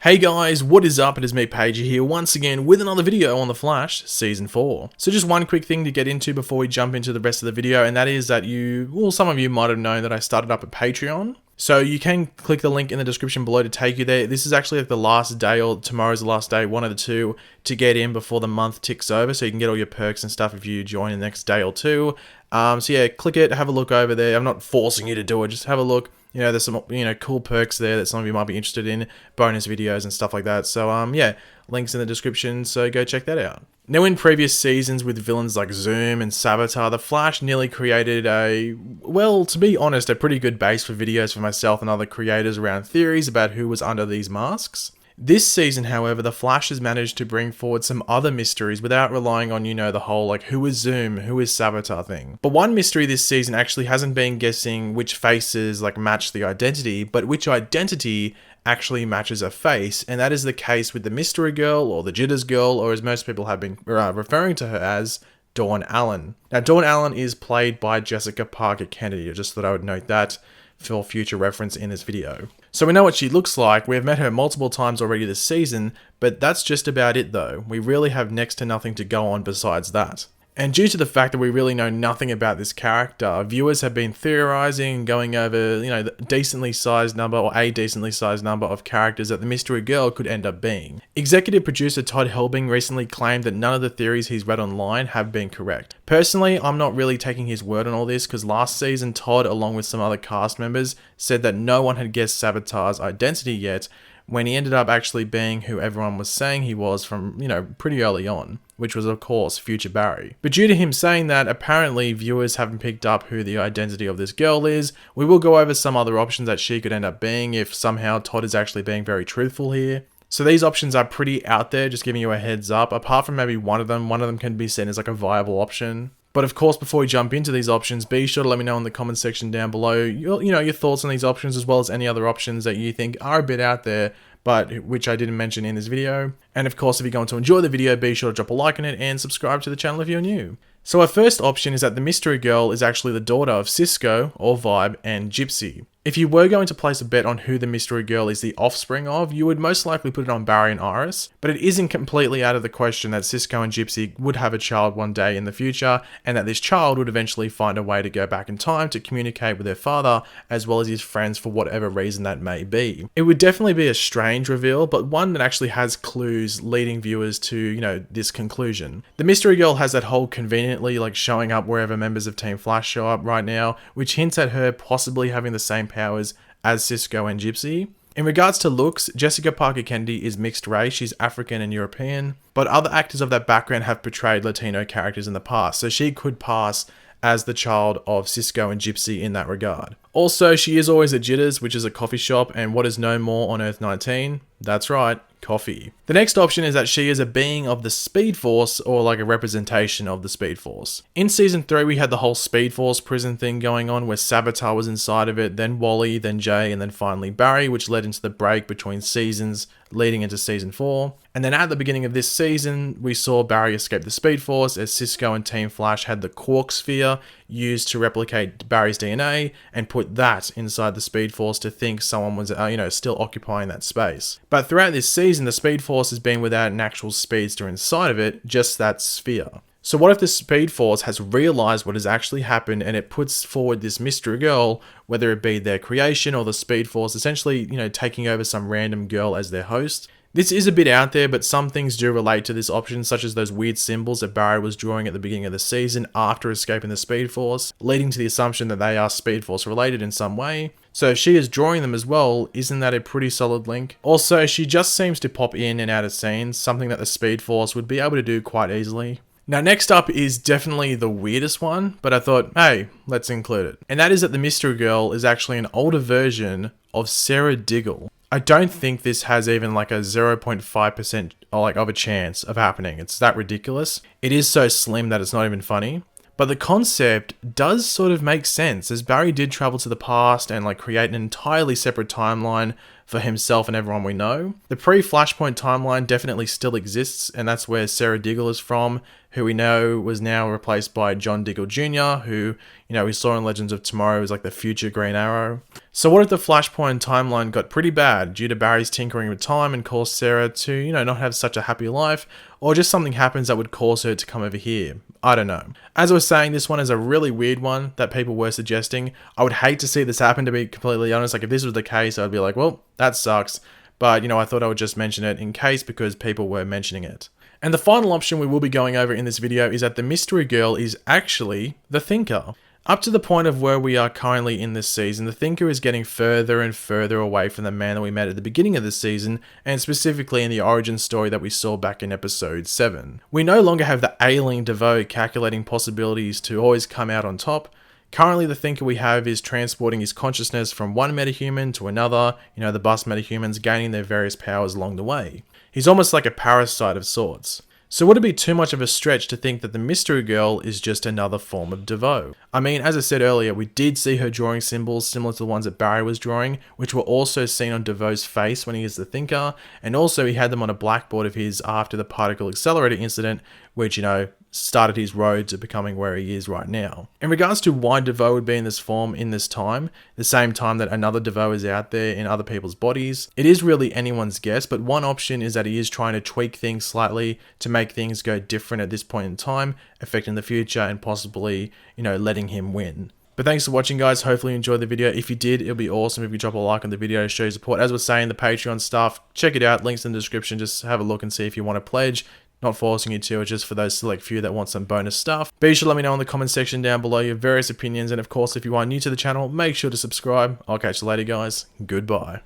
Hey guys, what is up? It is me, Pagey here, once again with another video on The Flash Season 4. So just one quick thing to get into before we jump into the rest of the video, and that is that some of you might have known that I started up a Patreon. So you can click the link in the description below to take you there. This is actually like the last day, or tomorrow's the last day, one of the two, to get in before the month ticks over, so you can get all your perks and stuff if you join the next day or two. So yeah, click it, have a look over there. I'm not forcing you to do it, just have a look. You know, there's some, cool perks there that some of you might be interested in, bonus videos and stuff like that. So, yeah, links in the description, so go check that out. Now, in previous seasons with villains like Zoom and Saboteur, The Flash nearly created to be honest, a pretty good base for videos for myself and other creators around theories about who was under these masks. This season, however, The Flash has managed to bring forward some other mysteries without relying on, the whole, who is Zoom, who is Saboteur thing. But one mystery this season actually hasn't been guessing which faces, match the identity, but which identity actually matches a face, and that is the case with the Mystery Girl, or the Jitters Girl, or as most people have been referring to her as, Dawn Allen. Now, Dawn Allen is played by Jessica Parker Kennedy. I just thought I would note that for future reference in this video. So we know what she looks like. We have met her multiple times already this season, but that's just about it though. We really have next to nothing to go on besides that. And due to the fact that we really know nothing about this character, viewers have been theorizing, going over, the decently sized number, or a decently sized number of characters that the Mystery Girl could end up being. Executive producer Todd Helbing recently claimed that none of the theories he's read online have been correct. Personally, I'm not really taking his word on all this, because last season Todd, along with some other cast members, said that no one had guessed Saboteur's identity yet, when he ended up actually being who everyone was saying he was from, pretty early on, which was of course future Barry. But due to him saying that, apparently viewers haven't picked up who the identity of this girl is. We will go over some other options that she could end up being if somehow Todd is actually being very truthful here. So these options are pretty out there, just giving you a heads up. Apart from maybe one of them can be seen as a viable option. But of course, before we jump into these options, be sure to let me know in the comment section down below your thoughts on these options, as well as any other options that you think are a bit out there, but which I didn't mention in this video. And of course, if you're going to enjoy the video, be sure to drop a like on it and subscribe to the channel if you're new. So our first option is that the Mystery Girl is actually the daughter of Cisco, or Vibe, and Gypsy. If you were going to place a bet on who the Mystery Girl is the offspring of, you would most likely put it on Barry and Iris, but it isn't completely out of the question that Cisco and Gypsy would have a child one day in the future, and that this child would eventually find a way to go back in time to communicate with her father, as well as his friends for whatever reason that may be. It would definitely be a strange reveal, but one that actually has clues leading viewers to, this conclusion. The Mystery Girl has that whole conveniently showing up wherever members of Team Flash show up right now, which hints at her possibly having the same powers as Cisco and Gypsy. In regards to looks, Jessica Parker Kennedy is mixed race, she's African and European, but other actors of that background have portrayed Latino characters in the past, so she could pass as the child of Cisco and Gypsy in that regard. Also, she is always at Jitters, which is a coffee shop, and what is no more on Earth 19? That's right, coffee. The next option is that she is a being of the Speed Force, or a representation of the Speed Force. In Season 3, we had the whole Speed Force prison thing going on, where Saboteur was inside of it, then Wally, then Jay, and then finally Barry, which led into the break between seasons leading into Season 4. And then at the beginning of this season, we saw Barry escape the Speed Force as Cisco and Team Flash had the Quark Sphere used to replicate Barry's DNA and put that inside the Speed Force to think someone was, still occupying that space. But throughout this season, the Speed Force has been without an actual speedster inside of it, just that sphere. So what if the Speed Force has realized what has actually happened and it puts forward this Mystery Girl, whether it be their creation or the Speed Force essentially, taking over some random girl as their host? This is a bit out there, but some things do relate to this option, such as those weird symbols that Barry was drawing at the beginning of the season after escaping the Speed Force, leading to the assumption that they are Speed Force related in some way. So if she is drawing them as well, isn't that a pretty solid link? Also, she just seems to pop in and out of scenes, something that the Speed Force would be able to do quite easily. Now next up is definitely the weirdest one, but I thought, hey, let's include it. And that is that the Mystery Girl is actually an older version of Sarah Diggle. I don't think this has even a 0.5% of a chance of happening. It's that ridiculous. It is so slim that it's not even funny. But the concept does sort of make sense, as Barry did travel to the past and create an entirely separate timeline for himself and everyone we know. The pre-Flashpoint timeline definitely still exists, and that's where Sarah Diggle is from, who we know was now replaced by John Diggle Jr., who, we saw in Legends of Tomorrow as like the future Green Arrow. So what if the Flashpoint timeline got pretty bad due to Barry's tinkering with time and caused Sarah to, not have such a happy life, or just something happens that would cause her to come over here? I don't know. As I was saying, this one is a really weird one that people were suggesting. I would hate to see this happen, to be completely honest. Like, if this was the case, I'd be like, well, that sucks. But, I thought I would just mention it in case because people were mentioning it. And the final option we will be going over in this video is that the mystery girl is actually the Thinker. Up to the point of where we are currently in this season, the Thinker is getting further and further away from the man that we met at the beginning of the season, and specifically in the origin story that we saw back in episode 7. We no longer have the ailing DeVoe calculating possibilities to always come out on top. Currently, the Thinker we have is transporting his consciousness from one metahuman to another, the bus metahumans gaining their various powers along the way. He's almost like a parasite of sorts. So would it be too much of a stretch to think that the mystery girl is just another form of DeVoe? I mean, as I said earlier, we did see her drawing symbols similar to the ones that Barry was drawing, which were also seen on DeVoe's face when he is the Thinker, and also he had them on a blackboard of his after the particle accelerator incident, which, started his road to becoming where he is right now. In regards to why DeVoe would be in this form in this time, the same time that another DeVoe is out there in other people's bodies, it is really anyone's guess, but one option is that he is trying to tweak things slightly to make things go different at this point in time, affecting the future and possibly, letting him win. But thanks for watching, guys. Hopefully you enjoyed the video. If you did, it'll be awesome if you drop a like on the video to show your support. As we're saying, the Patreon stuff, check it out. Links in the description. Just have a look and see if you want to pledge. Not forcing you to, it's just for those select few that want some bonus stuff. Be sure to let me know in the comment section down below your various opinions. And of course, if you are new to the channel, make sure to subscribe. I'll catch you later, guys. Goodbye.